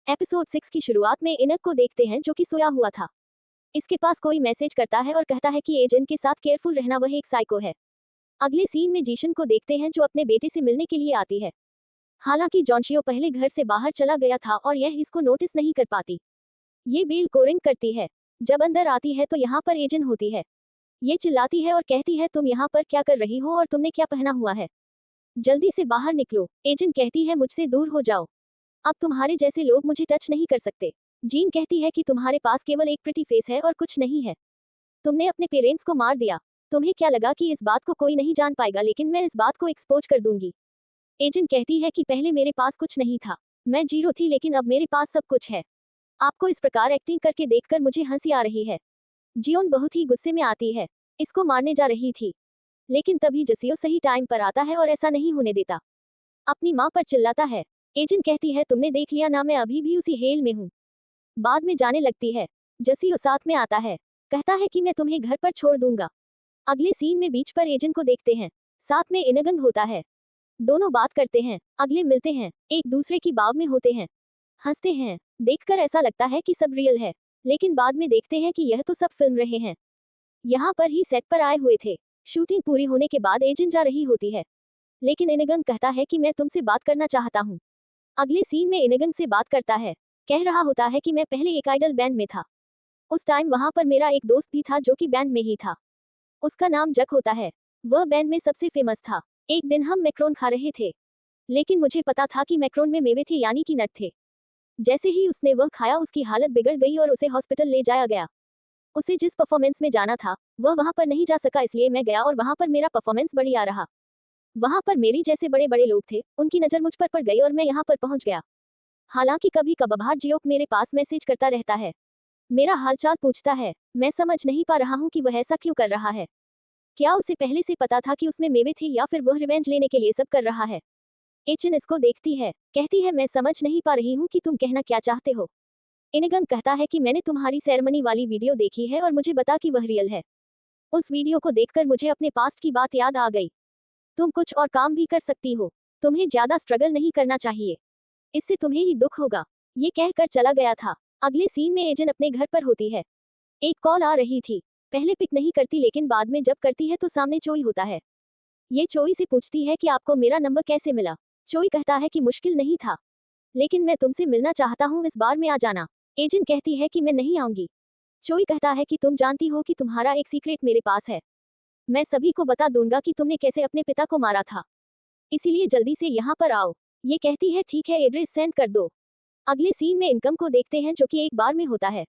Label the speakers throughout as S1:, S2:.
S1: Episode 6 की शुरुआत में इनक को देखते हैं जो कि सोया हुआ था। इसके पास कोई मैसेज करता है और कहता है कि एजेंट के साथ केयरफुल रहना, वह एक साइको है। अगले सीन में जीशन को देखते हैं जो अपने बेटे से मिलने के लिए आती है। हालांकि जॉन्शियो पहले घर से बाहर चला गया था और यह इसको नोटिस नहीं कर पाती। ये बेल को रिंग करती है। जब अंदर आती है तो यहाँ पर एजेंट होती है। ये चिल्लाती है और कहती है, तुम यहाँ पर क्या कर रही हो और तुमने क्या पहना हुआ है? जल्दी से बाहर निकलो। एजेंट कहती है, मुझसे दूर हो जाओ। अब तुम्हारे जैसे लोग मुझे टच नहीं कर सकते। जीन कहती है कि तुम्हारे पास केवल एक प्रिटी फेस है और कुछ नहीं है। तुमने अपने पेरेंट्स को मार दिया। तुम्हें क्या लगा कि इस बात को कोई नहीं जान पाएगा, लेकिन मैं इस बात को एक्सपोज कर दूंगी। एजेंट कहती है कि पहले मेरे पास कुछ नहीं था, मैं जीरो थी, लेकिन अब मेरे पास सब कुछ है। आपको इस प्रकार एक्टिंग करके देखकर मुझे हंसी आ रही है। जियोन बहुत ही गुस्से में आती है। इसको मारने जा रही थी, लेकिन तभी जसियो सही टाइम पर आता है और ऐसा नहीं होने देता। अपनी माँ पर चिल्लाता है। एजेंट कहती है, तुमने देख लिया ना, मैं अभी भी उसी हेल में हूँ। बाद में जाने लगती है। जसियो साथ में आता है, कहता है कि मैं तुम्हें घर पर छोड़ दूंगा। अगले सीन में बीच पर एजेंट को देखते हैं, साथ में इनगंग होता है। दोनों बात करते हैं। अगले मिलते हैं, एक दूसरे की बाव में होते हैं, हंसते हैं। देखकर ऐसा लगता है कि सब रियल है, लेकिन बाद में देखते हैं कि यह तो सब फिल्म रहे हैं। यहाँ पर ही सेट पर आए हुए थे। शूटिंग पूरी होने के बाद एजेंट जा रही होती है, लेकिन इनगंग कहता है कि मैं तुमसे बात करना चाहता हूँ। अगले सीन में इनगंग से बात करता है, कह रहा होता है कि मैं पहले एक आइडल बैंड में था। उस टाइम वहां पर मेरा एक दोस्त भी था जो कि बैंड में ही था। उसका नाम जक होता है। वह बैंड में सबसे फेमस था। एक दिन हम मैक्रोन खा रहे थे, लेकिन मुझे पता था कि मैक्रोन में मेवे थे, यानी कि नट थे। जैसे ही उसने वह खाया उसकी हालत बिगड़ गई और उसे हॉस्पिटल ले जाया गया। उसे जिस परफॉर्मेंस में जाना था वह वहां पर नहीं जा सका, इसलिए मैं गया और वहां पर मेरा परफॉर्मेंस बढ़िया रहा। वहां पर मेरी जैसे बड़े बड़े लोग थे, उनकी नजर मुझ पर पड़ गई और मैं यहाँ पर पहुंच गया। हालांकि कभी कभार जियोक मेरे पास मैसेज करता रहता है, मेरा हालचाल पूछता है। मैं समझ नहीं पा रहा हूँ कि वह ऐसा क्यों कर रहा है। क्या उसे पहले से पता था कि उसमें मेवे थे, या फिर वह रिवेंज लेने के लिए सब कर रहा है? एचिन इसको देखती है, कहती है, मैं समझ नहीं पा रही हूँ कि तुम कहना क्या चाहते हो। इनगंग कहता है कि मैंने तुम्हारी सेरेमनी वाली वीडियो देखी है और मुझे बता कि वह रियल है। उस वीडियो को देखकर मुझे अपने पास्ट की बात याद आ गई। तुम कुछ और काम भी कर सकती हो, तुम्हें ज्यादा स्ट्रगल नहीं करना चाहिए, इससे तुम्हें ही दुख होगा। ये कहकर चला गया था। अगले सीन में एजेंट अपने घर पर होती है। एक कॉल आ रही थी। पहले पिक नहीं करती, लेकिन बाद में जब करती है तो सामने चोई होता है। ये चोई से पूछती है कि आपको मेरा नंबर कैसे मिला। चोई कहता है कि मुश्किल नहीं था, लेकिन मैं तुमसे मिलना चाहता हूँ, इस बार में आ जाना। एजेंट कहती है कि मैं नहीं आऊंगी। चोई कहता है कि तुम जानती हो कि तुम्हारा एक सीक्रेट मेरे पास है। मैं सभी को बता दूंगा कि तुमने कैसे अपने पिता को मारा था, इसीलिए जल्दी से यहाँ पर आओ। ये कहती है, ठीक है, एड्रेस सेंड कर दो। अगले सीन में इनकम को देखते हैं जो कि एक बार में होता है।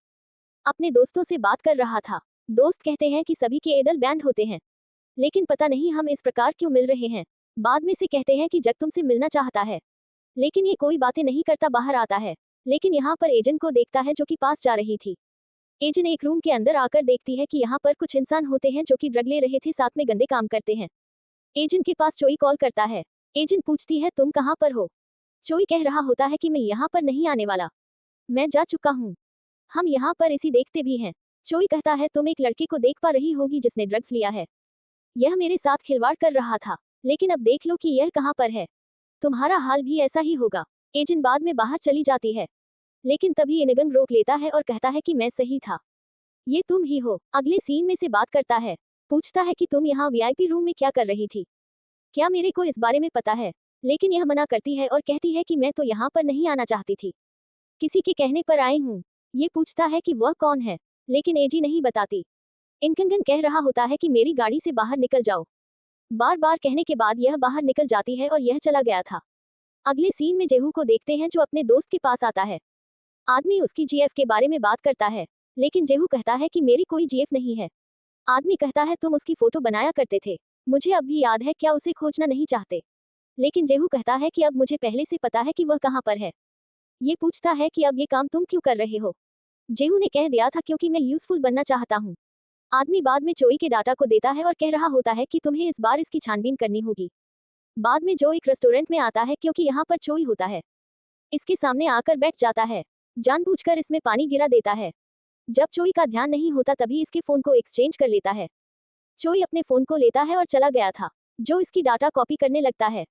S1: अपने दोस्तों से बात कर रहा था। दोस्त कहते हैं कि सभी के एडल बैंड होते हैं, लेकिन पता नहीं हम इस प्रकार क्यों मिल रहे हैं। बाद में से कहते हैं कि जग तुमसे मिलना चाहता है, लेकिन ये कोई बातें नहीं करता बाहर आता है। लेकिन यहाँ पर एजेंट को देखता है जो कि पास जा रही थी। एजेंट एक रूम के अंदर आकर देखती है कि यहाँ पर कुछ इंसान होते हैं जो कि ड्रग ले रहे थे, साथ में गंदे काम करते हैं। एजेंट के पास चोई कॉल करता है। एजेंट पूछती है, तुम कहाँ पर हो? चोई कह रहा होता है कि मैं यहाँ पर नहीं आने वाला, मैं जा चुका हूँ। हम यहाँ पर इसी देखते भी हैं। चोई कहता है, तुम एक लड़के को देख पा रही होगी जिसने ड्रग्स लिया है। यह मेरे साथ खिलवाड़ कर रहा था, लेकिन अब देख लो कि यह कहाँ पर है। तुम्हारा हाल भी ऐसा ही होगा। एजेंट बाद में बाहर चली जाती है, लेकिन तभी इनगंग रोक लेता है और कहता है कि मैं सही था, ये तुम ही हो। अगले सीन में से बात करता है, पूछता है कि तुम यहाँ वीआईपी रूम में क्या कर रही थी, क्या मेरे को इस बारे में पता है? लेकिन यह मना करती है और कहती है कि मैं तो यहाँ पर नहीं आना चाहती थी, किसी के कहने पर आई हूँ। ये पूछता है कि वह कौन है, लेकिन एजी नहीं बताती। इनकंगन कह रहा होता है कि मेरी गाड़ी से बाहर निकल जाओ। बार बार कहने के बाद यह बाहर निकल जाती है और यह चला गया था। अगले सीन में जेहू को देखते हैं जो अपने दोस्त के पास आता है। आदमी उसकी जीएफ के बारे में बात करता है, लेकिन जेहू कहता है कि मेरी कोई जीएफ नहीं है। आदमी कहता है, तुम उसकी फोटो बनाया करते थे, मुझे अब भी याद है, क्या उसे खोजना नहीं चाहते? लेकिन जेहू कहता है कि अब मुझे पहले से पता है कि वह कहाँ पर है। ये पूछता है कि अब ये काम तुम क्यों कर रहे हो? जेहू ने कह दिया था क्योंकि मैं यूजफुल बनना चाहता हूँ। आदमी बाद में चोई के डाटा को देता है और कह रहा होता है कि तुम्हें इस बार इसकी छानबीन करनी होगी। बाद में जो एक रेस्टोरेंट में आता है क्योंकि यहाँ पर चोई होता है। इसके सामने आकर बैठ जाता है, जानबूझकर इसमें पानी गिरा देता है। जब चोई का ध्यान नहीं होता तभी इसके फोन को एक्सचेंज कर लेता है। चोई अपने फोन को लेता है और चला गया था, जो इसकी डाटा कॉपी करने लगता है।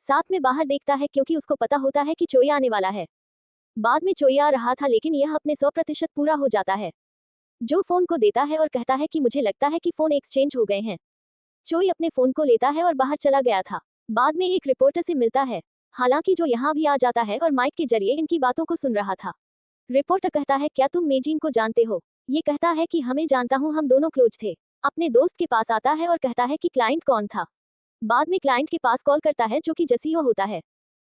S1: साथ में बाहर देखता है क्योंकि उसको पता होता है कि चोई आने वाला है। बाद में चोई आ रहा था लेकिन यह अपने 100% पूरा हो जाता है। जो फोन को देता है और कहता है कि मुझे लगता है कि फोन एक्सचेंज हो गए हैं। चोई अपने फोन को लेता है और बाहर चला गया था। बाद में एक रिपोर्टर से मिलता है, हालांकि जो यहाँ भी आ जाता है और माइक के जरिए इनकी बातों को सुन रहा था। रिपोर्टर कहता है, क्या तुम मेजिन को जानते हो? ये कहता है कि हमें जानता हूँ, हम दोनों क्लोज थे। अपने दोस्त के पास आता है और कहता है कि क्लाइंट कौन था। बाद में क्लाइंट के पास कॉल करता है जो कि जसियो होता है।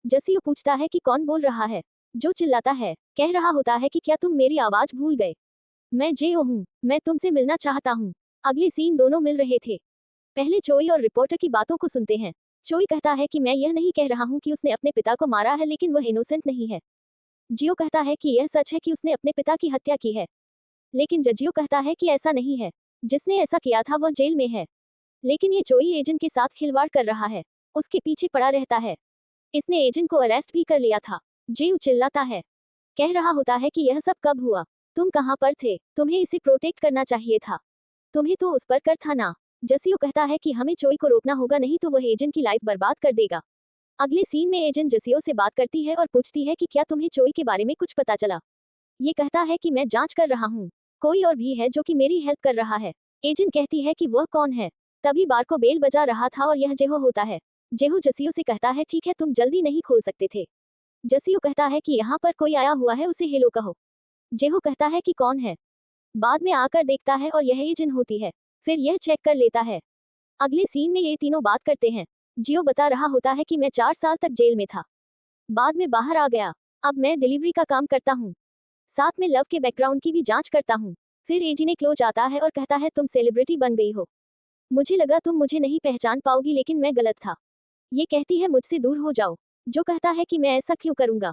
S1: जसियो पूछता है कि कौन बोल रहा है। जो चिल्लाता है, कह रहा होता है कि क्या तुम मेरी आवाज भूल गए? मैं जेओ हूँ, मैं तुमसे मिलना चाहता हूँ। अगले सीन दोनों मिल रहे थे। पहले चोई और रिपोर्टर की बातों को सुनते हैं। चोई कहता है कि मैं यह नहीं कह रहा हूँ कि उसने अपने पिता को मारा है, लेकिन वह इनोसेंट नहीं है। जियो कहता है कि यह सच है कि उसने अपने पिता की हत्या की है, लेकिन जजियो कहता है कि ऐसा नहीं है। जिसने ऐसा किया था वह जेल में है। लेकिन ये चोई एजेंट के साथ खिलवाड़ कर रहा है, उसके पीछे पड़ा रहता है। इसने एजेंट को अरेस्ट भी कर लिया था। जियो चिल्लाता है, कह रहा होता है कि यह सब कब हुआ? तुम कहाँ पर थे? तुम्हें इसे प्रोटेक्ट करना चाहिए था। तुम्हें तो उस पर कर था ना। जसियो कहता है कि हमें चोई को रोकना होगा, नहीं तो वह एजेंट की लाइफ बर्बाद कर देगा। अगले सीन में एजेंट जसियो से बात करती है और पूछती है कि क्या तुम्हें चोई के बारे में कुछ पता चला? ये कहता है कि मैं जांच कर रहा हूँ, कोई और भी है जो कि मेरी हेल्प कर रहा है। एजेंट कहती है कि वह कौन है। तभी बार को बेल बजा रहा था और यह जेहो होता है। जेहो जसियो से कहता है, ठीक है, तुम जल्दी नहीं खोल सकते थे। जसियो कहता है कि यहाँ पर कोई आया हुआ है, उसे हेलो कहो। जेहो कहता है कि कौन है। बाद में आकर देखता है और यह एजेंट होती है। फिर यह चेक कर लेता है। अगले सीन में ये तीनों बात करते हैं। जियो बता रहा होता है कि मैं 4 साल तक जेल में था, बाद में बाहर आ गया। अब मैं डिलीवरी का काम करता हूँ, साथ में लव के बैकग्राउंड की भी जांच करता हूँ। फिर एजी ने क्लोज आता है और कहता है, तुम सेलिब्रिटी बन गई हो। मुझे लगा तुम मुझे नहीं पहचान पाओगी, लेकिन मैं गलत था। ये कहती है, मुझसे दूर हो जाओ। जो कहता है कि मैं ऐसा क्यों करूंगा,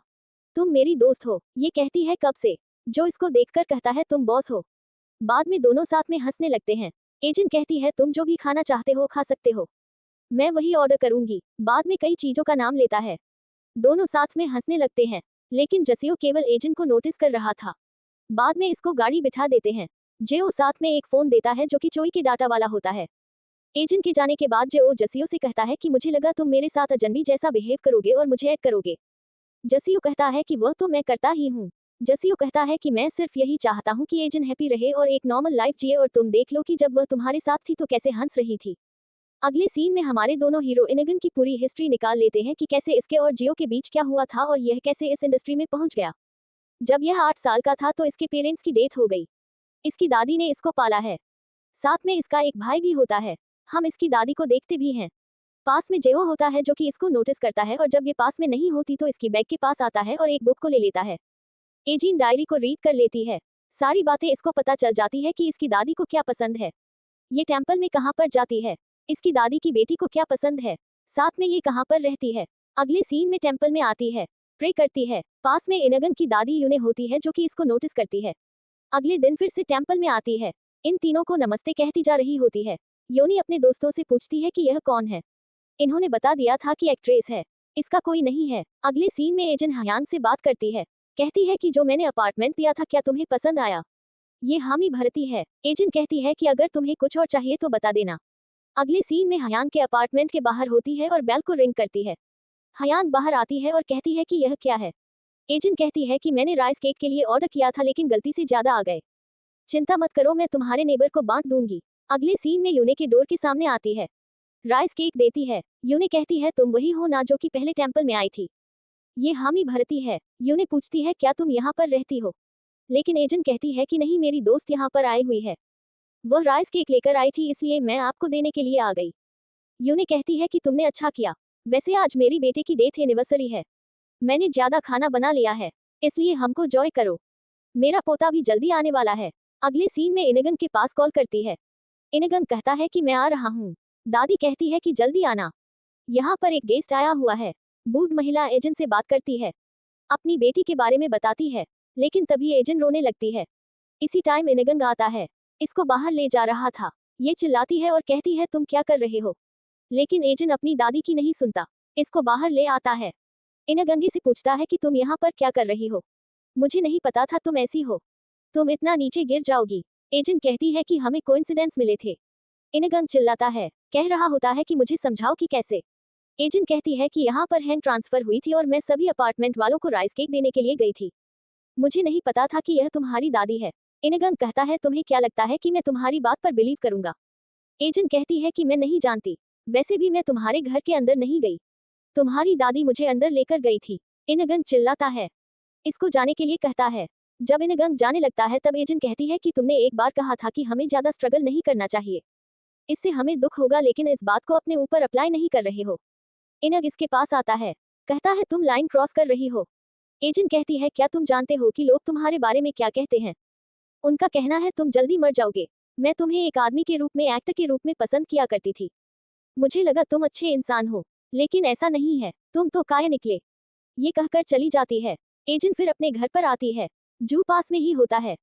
S1: तुम मेरी दोस्त हो। ये कहती है, कब से? जो इसको देखकर कहता है, तुम बॉस हो। बाद में दोनों साथ में हंसने लगते हैं। एजेंट कहती है, तुम जो भी खाना चाहते हो खा सकते हो, मैं वही ऑर्डर करूंगी। बाद में कई चीजों का नाम लेता है। दोनों साथ में हंसने लगते हैं, लेकिन जसियो केवल एजेंट को नोटिस कर रहा था। बाद में इसको गाड़ी बिठा देते हैं। जेओ साथ में एक फोन देता है जो कि चोई के डाटा वाला होता है। एजेंट के जाने के बाद जेओ जसियो से कहता है कि मुझे लगा तुम मेरे साथ अजनबी जैसा बिहेव करोगे और मुझे ऐड करोगे। जसियो कहता है कि वह तो मैं करता ही हूँ। जसियो कहता है कि मैं सिर्फ यही चाहता हूँ कि एजेंट हैप्पी रहे और एक नॉर्मल लाइफ जिए, और तुम देख लो कि जब वह तुम्हारे साथ थी तो कैसे हंस रही थी। अगले सीन में हमारे दोनों हीरो इनेगन की पूरी हिस्ट्री निकाल लेते हैं कि कैसे इसके और जियो के बीच क्या हुआ था और यह कैसे इस इंडस्ट्री में पहुंच गया। जब यह 8 साल का था तो इसके पेरेंट्स की डेथ हो गई। इसकी दादी ने इसको पाला है। साथ में इसका एक भाई भी होता है। हम इसकी दादी को देखते भी हैं। पास में जेओ होता है जो कि इसको नोटिस करता है, और जब ये पास में नहीं होती तो इसकी बैग के पास आता है और एक बुक को ले लेता है। एजीन डायरी को रीड कर लेती है। सारी बातें इसको पता चल जाती है कि इसकी दादी को क्या पसंद है, ये टेम्पल में कहाँ पर जाती है, इसकी दादी की बेटी को क्या पसंद है, साथ में ये कहाँ पर रहती है। अगले सीन में टेम्पल में आती है, प्रे करती है। पास में इनेगन की दादी यूने होती है जो कि इसको नोटिस करती है। अगले दिन फिर से टेम्पल में आती है। इन तीनों को नमस्ते कहती जा रही होती है। योनी अपने दोस्तों से पूछती है कि यह कौन है। इन्होंने बता दिया था कि एक्ट्रेस है, इसका कोई नहीं है। अगले सीन में एजेंट हयान से बात करती है, कहती है कि जो मैंने अपार्टमेंट दिया था क्या तुम्हें पसंद आया? ये हामी भरती है। एजेंट कहती है कि अगर तुम्हें कुछ और चाहिए तो बता देना। अगले सीन में हयान के अपार्टमेंट के बाहर होती है और बेल को रिंग करती है। हयान बाहर आती है और कहती है कि यह क्या है। एजेंट कहती है कि मैंने राइस केक के लिए ऑर्डर किया था लेकिन गलती से ज्यादा आ गए। चिंता मत करो, मैं तुम्हारे नेबर को बांट दूंगी। अगले सीन में यूने के डोर के सामने आती है, राइस केक देती है। यूने कहती है, तुम वही हो ना जो कि पहले टेम्पल में आई थी? ये हामी भरती है। यूने पूछती है, क्या तुम यहाँ पर रहती हो? लेकिन एजेंट कहती है कि नहीं, मेरी दोस्त यहाँ पर आई हुई है, वह राइस केक लेकर आई थी इसलिए मैं आपको देने के लिए आ गई। यूने कहती है कि तुमने अच्छा किया, वैसे आज मेरी बेटे की डेथ एनिवर्सरी है, मैंने ज्यादा खाना बना लिया है, इसलिए हमको जॉय करो, मेरा पोता भी जल्दी आने वाला है। अगले सीन में इनेगन के पास कॉल करती है। इनेगन कहता है कि मैं आ रहा हूँ। दादी कहती है कि जल्दी आना, यहाँ पर एक गेस्ट आया हुआ है। बूढ़ महिला एजेंट से बात करती है, अपनी बेटी के बारे में बताती है, लेकिन तभी एजेंट रोने लगती है। इसी टाइम इनेगन आता है, इसको बाहर ले जा रहा था। ये चिल्लाती है और कहती है, तुम क्या कर रहे हो? लेकिन एजेंट अपनी दादी की नहीं सुनता, इसको बाहर ले आता है। इनेगन से पूछता है कि तुम यहाँ पर क्या कर रही हो? मुझे नहीं पता था तुम ऐसी हो, तुम इतना नीचे गिर जाओगी। एजेंट कहती है कि हमें कोइंसिडेंस मिले थे। इनेगन चिल्लाता है, कह रहा होता है कि मुझे समझाओ कि कैसे। एजेंट कहती है कि यहाँ पर हैंड ट्रांसफर हुई थी और मैं सभी अपार्टमेंट वालों को राइस केक देने के लिए गई थी। मुझे नहीं पता था कि यह तुम्हारी दादी है। इनगन कहता है तुम्हें क्या लगता है कि मैं तुम्हारी बात पर बिलीव करूंगा? एजेंट कहती है कि मैं नहीं जानती। वैसे भी मैं तुम्हारे घर के अंदर नहीं गई। तुम्हारी दादी मुझे अंदर लेकर गई थी। इनगन चिल्लाता है। इसको जाने के लिए कहता है। जब इनगन जाने लगता है तब एजेंट कहती है कि तुमने एक बार कहा था कि हमें ज्यादा स्ट्रगल नहीं करना चाहिए। इससे हमें दुख होगा, लेकिन इस बात को अपने ऊपर अप्लाई नहीं कर रहे हो। इनग इसके पास आता है। कहता है तुम लाइन क्रॉस कर रही हो। एजेंट कहती है क्या तुम जानते हो कि लोग तुम्हारे बारे में क्या कहते हैं? उनका कहना है तुम जल्दी मर जाओगे। मैं तुम्हें एक आदमी के रूप में, एक्टर के रूप में पसंद किया करती थी। मुझे लगा तुम अच्छे इंसान हो, लेकिन ऐसा नहीं है, तुम तो कायर निकले। ये कहकर चली जाती है। एजेंट फिर अपने घर पर आती है। जू पास में ही होता है।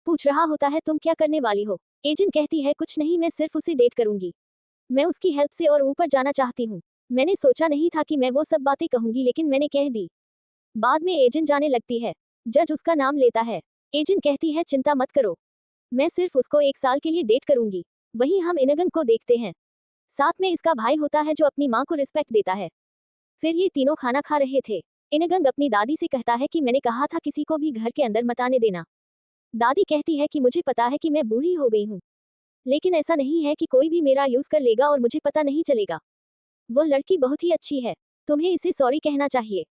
S1: पूछ रहा होता है तुम क्या करने वाली हो? एजेंट कहती है कुछ नहीं, मैं सिर्फ उसे डेट करूंगी। मैं उसकी हेल्प से और ऊपर जाना चाहती हूँ। मैंने सोचा नहीं था कि मैं वो सब बातें कहूंगी, लेकिन मैंने कह दी। बाद में एजेंट जाने लगती है। जज उसका नाम लेता है। एजेंट कहती है चिंता मत करो, मैं सिर्फ उसको 1 साल के लिए डेट करूंगी। वहीं हम इनगन को देखते हैं। साथ में इसका भाई होता है जो अपनी माँ को रिस्पेक्ट देता है। फिर ये तीनों खाना खा रहे थे। इनगन अपनी दादी से कहता है कि मैंने कहा था किसी को भी घर के अंदर मत आने देना। दादी कहती है कि मुझे पता है कि मैं बूढ़ी हो गई हूँ, लेकिन ऐसा नहीं है कि कोई भी मेरा यूज कर लेगा और मुझे पता नहीं चलेगा। वह लड़की बहुत ही अच्छी है, तुम्हें इसे सॉरी कहना चाहिए।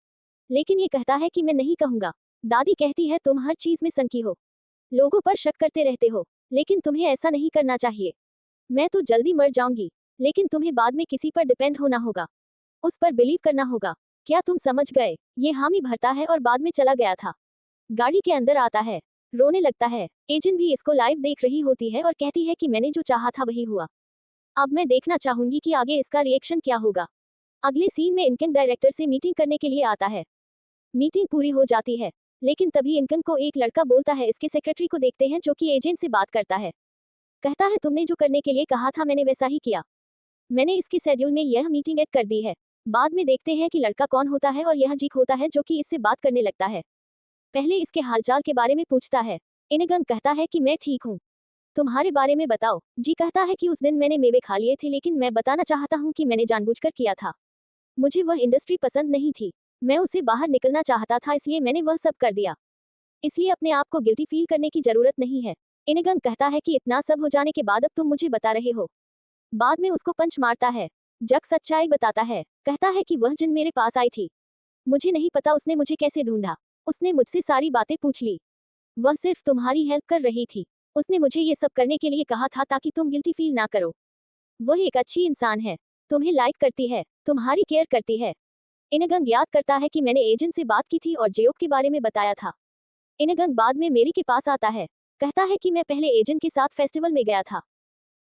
S1: लेकिन ये कहता है कि मैं नहीं कहूंगा। दादी कहती है तुम हर चीज में सनकी हो, लोगों पर शक करते रहते हो, लेकिन तुम्हें ऐसा नहीं करना चाहिए। मैं तो जल्दी मर जाऊंगी, लेकिन तुम्हें बाद में किसी पर डिपेंड होना होगा, उस पर बिलीव करना होगा। क्या तुम समझ गए? ये हामी भरता है और बाद में चला गया था। गाड़ी के अंदर आता है, रोने लगता है। एजेंट भी इसको लाइव देख रही होती है और कहती है कि मैंने जो चाहा था वही हुआ। अब मैं देखना चाहूंगी कि आगे इसका रिएक्शन क्या होगा। अगले सीन में इनकम डायरेक्टर से मीटिंग करने के लिए आता है। मीटिंग पूरी हो जाती है, लेकिन तभी इनकम को एक लड़का बोलता है। इसके सेक्रेटरी को देखते हैं जो कि एजेंट से बात करता है। कहता है तुमने जो करने के लिए कहा था मैंने वैसा ही किया। मैंने इसके शेड्यूल में यह मीटिंग ऐड कर दी है। बाद में देखते हैं कि लड़का कौन होता है और यह जीक होता है जो कि इससे बात करने लगता है। पहले इसके हालचाल के बारे में पूछता है। इनगन कहता है कि मैं ठीक हूँ, तुम्हारे बारे में बताओ। जी कहता है कि उस दिन मैंने मेवे खा लिए थे, लेकिन मैं बताना चाहता हूँ कि मैंने जानबूझकर किया था। मुझे वह इंडस्ट्री पसंद नहीं थी, मैं उसे बाहर निकलना चाहता था, इसलिए मैंने वह सब कर दिया। इसलिए अपने आप को गिल्टी फील करने की जरूरत नहीं है। इनगन कहता है कि इतना सब हो जाने के बाद अब तुम मुझे बता रहे हो। बाद में उसको पंच मारता है। जग सच्चाई बताता है। कहता है कि वह जिन मेरे पास आई थी, मुझे नहीं पता उसने मुझे कैसे ढूंढा। उसने मुझसे सारी बातें पूछ ली। वह सिर्फ तुम्हारी हेल्प कर रही थी। उसने मुझे ये सब करने के लिए कहा था ताकि तुम गिल्टी फील ना करो। वह एक अच्छी इंसान है, तुम्हें लाइक करती है, तुम्हारी केयर करती है। इनगन याद करता है कि मैंने एजेंट से बात की थी और जेयोक के बारे में बताया था। इनगन बाद में मेरी के पास आता है। कहता है कि मैं पहले एजेंट के साथ फेस्टिवल में गया था,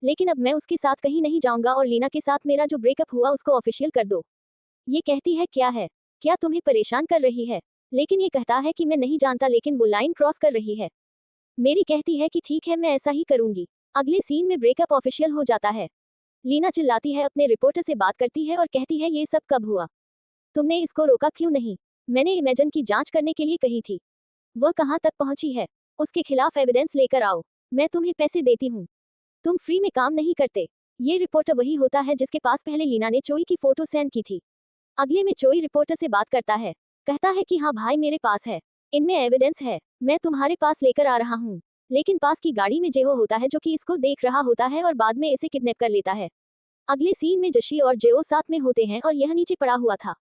S1: लेकिन अब मैं उसके साथ कहीं नहीं जाऊंगा और लीना के साथ मेरा जो ब्रेकअप हुआ उसको ऑफिशियल कर दो। ये कहती है क्या है, क्या तुम्हें परेशान कर रही है? लेकिन ये कहता है कि मैं नहीं जानता, लेकिन वो लाइन क्रॉस कर रही है। मेरी कहती है कि ठीक है मैं ऐसा ही करूंगी। अगले सीन में ब्रेकअप ऑफिशियल हो जाता है। लीना चिल्लाती है, अपने रिपोर्टर से बात करती है और कहती है ये सब कब हुआ? तुमने इसको रोका क्यों नहीं? मैंने इमेजन की जांच करने के लिए कही थी। वह कहाँ तक पहुंची है? उसके खिलाफ एविडेंस लेकर आओ, मैं तुम्हें पैसे देती हूँ। तुम फ्री में काम नहीं करते। ये रिपोर्टर वही होता है जिसके पास पहले लीना ने चोई की फोटो सेंड की थी। अगले में चोई रिपोर्टर से बात करता है। कहता है कि हाँ भाई मेरे पास है, इनमें एविडेंस है, मैं तुम्हारे पास लेकर आ रहा हूँ। लेकिन पास की गाड़ी में जेहो होता है जो कि इसको देख रहा होता है और बाद में इसे किडनैप कर लेता है। अगले सीन में जशी और जेओ साथ में होते हैं और यह नीचे पड़ा हुआ था।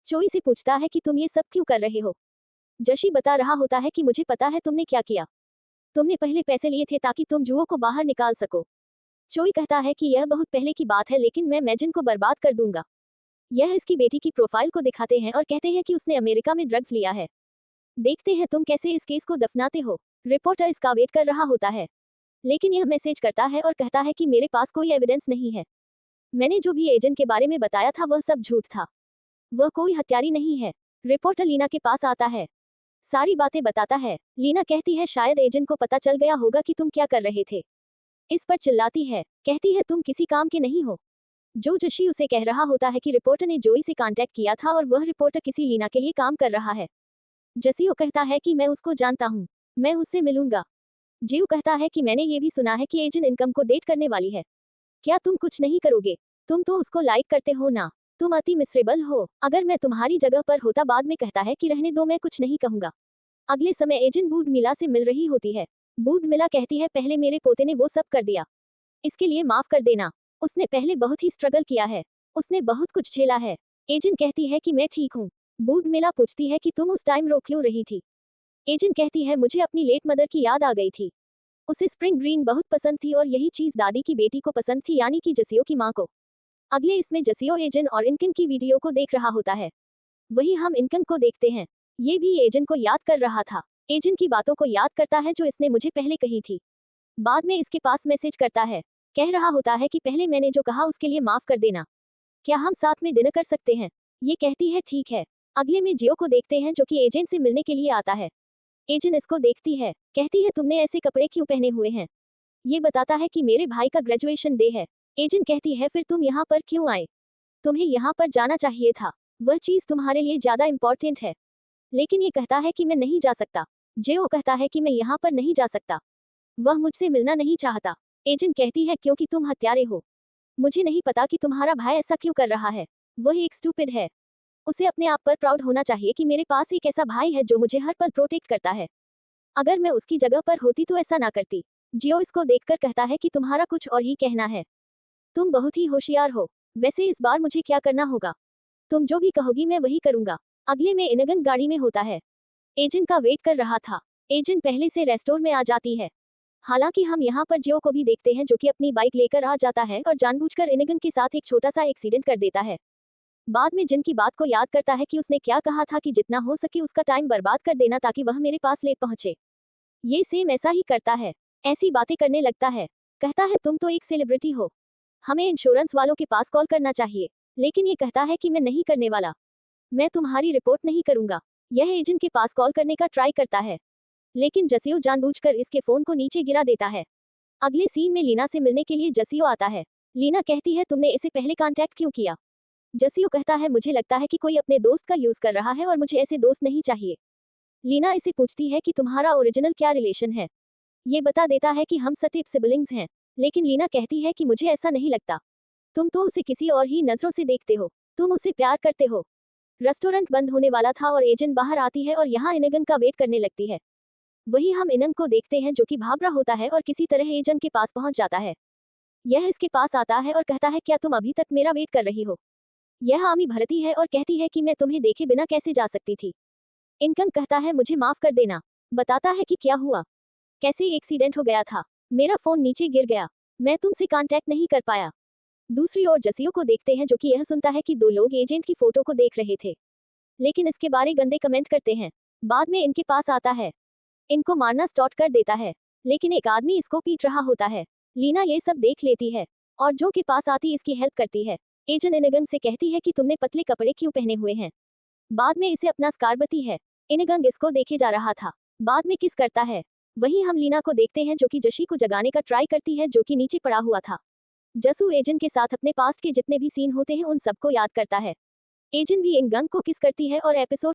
S1: चोई से पूछता है कि तुम ये सब क्यों कर रहे हो? जशी बता रहा होता है कि मुझे पता है तुमने क्या किया। तुमने पहले पैसे लिए थे ताकि तुम जुओ को बाहर निकाल सको। चोई कहता है कि यह बहुत पहले की बात है, लेकिन मैं मैजिन को बर्बाद कर दूंगा। यह इसकी बेटी की प्रोफाइल को दिखाते हैं और कहते हैं कि उसने अमेरिका में ड्रग्स लिया है। देखते हैं तुम कैसे इस केस को दफनाते हो। रिपोर्टर इसका वेट कर रहा होता है, लेकिन यह मैसेज करता है और कहता है कि मेरे पास कोई एविडेंस नहीं है। मैंने जो भी एजेंट के बारे में बताया था वह सब झूठ था। वह कोई हत्यारी नहीं है। रिपोर्टर लीना के पास आता है, सारी बातें बताता है। लीना कहती है शायद एजेंट को पता चल गया होगा कि तुम क्या कर रहे थे। इस पर चिल्लाती है, कहती है तुम किसी काम के नहीं हो। जो जशी उसे कह रहा होता है कि रिपोर्टर ने जोई से कांटेक्ट किया था और वह रिपोर्टर किसी लीना के लिए काम कर रहा है। जसीओ कहता है कि मैं उसको जानता हूँ, मैं उससे मिलूंगा। जीव कहता है कि मैंने ये भी सुना है कि एजेंट इनकम को डेट करने वाली है। क्या तुम कुछ नहीं करोगे? तुम तो उसको लाइक करते हो ना। तुम अति मिसरेबल हो। अगर मैं तुम्हारी जगह पर होता बाद में कहता है कि रहने दो, मैं कुछ नहीं कहूंगा। अगले समय एजेंट बूडमिला से मिल रही होती है। बूडमिला कहती है पहले मेरे पोते ने वो सब कर दिया, इसके लिए माफ कर देना। उसने पहले बहुत ही स्ट्रगल किया है, उसने बहुत कुछ झेला है। एजेंट कहती है कि मैं ठीक हूँ। बूडमिला पूछती है कि तुम उस टाइम रो क्यों रही थी। एजेंट कहती है मुझे अपनी लेट मदर की याद आ गई थी। उसे स्प्रिंग ग्रीन बहुत पसंद थी और यही चीज दादी की बेटी को पसंद थी, यानी कि जसियो की माँ को। अगले इसमें जसियो एजेंट और इनकन की वीडियो को देख रहा होता है। वही हम इनकन को देखते हैं। ये भी एजेंट को याद कर रहा था। एजेंट की बातों को याद करता है जो इसने मुझे पहले कही थी। बाद में इसके पास मैसेज करता है, कह रहा होता है कि पहले मैंने जो कहा उसके लिए माफ कर देना, क्या हम साथ में डिनर कर सकते हैं। ये कहती है ठीक है। अगले में जियो को देखते हैं जो कि एजेंट से मिलने के लिए आता है। एजेंट इसको देखती है, कहती है तुमने ऐसे कपड़े क्यों पहने हुए हैं। ये बताता है कि मेरे भाई का ग्रेजुएशन डे है। एजेंट कहती है फिर तुम यहाँ पर क्यों आए, तुम्हें यहाँ पर जाना चाहिए था, वह चीज तुम्हारे लिए ज्यादा इंपॉर्टेंट है। लेकिन ये कहता है कि मैं नहीं जा सकता। जियो कहता है कि मैं यहाँ पर नहीं जा सकता, वह मुझसे मिलना नहीं चाहता। एजेंट कहती है क्योंकि तुम हत्यारे हो। मुझे नहीं पता कि तुम्हारा भाई ऐसा क्यों कर रहा है, वह एक स्टूपिड है। उसे अपने आप पर प्राउड होना चाहिए कि मेरे पास एक ऐसा भाई है जो मुझे हर पल प्रोटेक्ट करता है। अगर मैं उसकी जगह पर होती तो ऐसा ना करती। जियो इसको देखकर कहता है कि तुम्हारा कुछ और ही कहना है, तुम बहुत ही होशियार हो। वैसे इस बार मुझे क्या करना होगा, तुम जो भी कहोगी मैं वही करूंगा। अगले में इनगन गाड़ी में होता है। एजेंट का वेट कर रहा था। एजेंट पहले से रेस्टोर में आ जाती है। हालांकि हम यहाँ पर जियो को भी देखते हैं जो कि अपनी बाइक लेकर आ जाता है और जानबूझकर इनगन के साथ एक छोटा सा एक्सीडेंट कर देता है। बाद में जिन की बात को याद करता है कि उसने क्या कहा था कि जितना हो सके उसका टाइम बर्बाद कर देना ताकि वह मेरे पास लेट पहुंचे। ये सेम ऐसा ही करता है, ऐसी बातें करने लगता है। कहता है तुम तो एक सेलिब्रिटी हो, हमें इंश्योरेंस वालों के पास कॉल करना चाहिए। लेकिन ये कहता है कि मैं नहीं करने वाला, मैं तुम्हारी रिपोर्ट नहीं करूंगा। यह एजेंट के पास कॉल करने का ट्राई करता है, लेकिन जसियो जानबूझकर इसके फोन को नीचे गिरा देता है। अगले सीन में लीना से मिलने के लिए जसियो आता है। लीना कहती है तुमने इसे पहले कांटेक्ट क्यों किया। जसियो कहता है मुझे लगता है कि कोई अपने दोस्त का यूज कर रहा है और मुझे ऐसे दोस्त नहीं चाहिए। लीना इसे पूछती है कि तुम्हारा ओरिजिनल क्या रिलेशन है। ये बता देता है कि हम सटीप सिबलिंग्स हैं, लेकिन लीना कहती है कि मुझे ऐसा नहीं लगता, तुम तो उसे किसी और ही नजरों से देखते हो, तुम उसे प्यार करते हो। रेस्टोरेंट बंद होने वाला था और एजेंट बाहर आती है और यहाँ इनगन का वेट करने लगती है। वही हम इनम को देखते हैं जो कि भाग रहा होता है और किसी तरह एजेंट के पास पहुंच जाता है। यह इसके पास आता है और कहता है क्या तुम अभी तक मेरा वेट कर रही हो। यह आमी भरती है और कहती है कि मैं तुम्हें देखे बिना कैसे जा सकती थी। इनकन कहता है मुझे माफ कर देना, बताता है कि क्या हुआ, कैसे एक्सीडेंट हो गया था, मेरा फोन नीचे गिर गया, मैं तुमसे कांटेक्ट नहीं कर पाया। दूसरी ओर जसियो को देखते हैं जो कि यह सुनता है कि दो लोग एजेंट की फोटो को देख रहे थे, लेकिन इसके बारे गंदे कमेंट करते हैं। बाद में इनके पास आता है, इनको मारना स्टार्ट कर देता है, लेकिन एक आदमी इसको पीट रहा होता है। लीना ये सब देख लेती है और जो के पास आती इसकी हेल्प करती है। एजेंट इनगन से कहती है कि तुमने पतले कपड़े क्यों पहने हुए हैं। बाद में इसे अपना स्कार बती है। इनगन इसको देखे जा रहा था, बाद में किस करता है। वहीं हम लीना को देखते हैं जो कि जशी को जगाने का ट्राई करती है जो कि नीचे पड़ा हुआ था। जसू एजेंट के साथ अपने पास्ट के जितने भी सीन होते हैं उन सबको याद करता है। एजेंट भी इनगन को किस करती है और एपिसोड